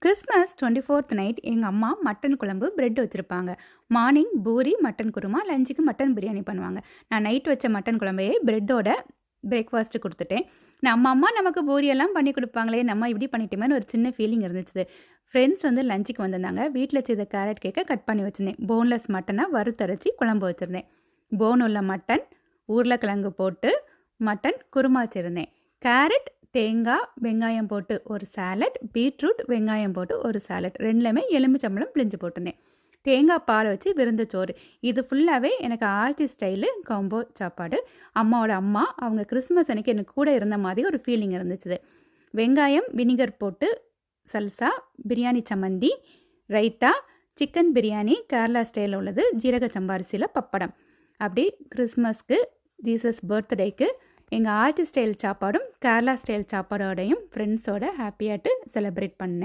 Christmas 24th night எங்கள் அம்மா mutton குழம்பு பிரெட் வச்சுருப்பாங்க. மார்னிங் பூரி மட்டன் குருமா, லஞ்சுக்கு மட்டன் பிரியாணி பண்ணுவாங்க. நான் நைட் வச்ச மட்டன் குழம்பையே பிரெட்டோட பிரேக்ஃபாஸ்ட்டு கொடுத்துட்டேன். நம்ம அம்மா நமக்கு பூரியெல்லாம் பண்ணி கொடுப்பாங்களே, நம்ம இப்படி பண்ணிட்டோமேன்னு ஒரு சின்ன ஃபீலிங் இருந்துச்சு. ஃப்ரெண்ட்ஸ் லஞ்சுக்கு வந்திருந்தாங்க. வீட்டில் செய்த கேரட் கேக்கை கட் பண்ணி வச்சுருந்தேன். போன்லெஸ் மட்டனை வறுத்தரைச்சி குழம்பு வச்சுருந்தேன். போன் உள்ள மட்டன், உருளைக்கிழங்கு போட்டு மட்டன் குருமா வச்சுருந்தேன். கேரட், தேங்காய், வெங்காயம் போட்டு ஒரு சாலட், பீட்ரூட், வெங்காயம் போட்டு ஒரு சாலட், ரெண்டுலேயுமே எலுமிச்சம்பழம் பிழிஞ்சு போட்டிருந்தேன். தேங்காய் பால் வச்சு விருந்து சோறு. இது ஃபுல்லாகவே எனக்கு ஆச்சி ஸ்டைலு காம்போ சாப்பாடு. அம்மாவோட அம்மா அவங்க கிறிஸ்மஸ் அன்றைக்கி எனக்கு கூட இருந்த மாதிரி ஒரு ஃபீலிங் இருந்துச்சு. வெங்காயம் வினிகர் போட்டு சல்சா, பிரியாணி சம்மந்தி, ரைத்தா, சிக்கன் பிரியாணி கேரளா ஸ்டைலில் உள்ளது, ஜீரக சம்பாரிசியில் பப்படம். அப்படி கிறிஸ்மஸ்க்கு, ஜீசஸ் பர்த்டேக்கு எங்கள் ஆச்சி ஸ்டைல் சாப்பாடும் கேரளா ஸ்டைல் சாப்பாடோடையும் ஃப்ரெண்ட்ஸோட ஹாப்பியாட்டு செலிப்ரேட் பண்ணேன்.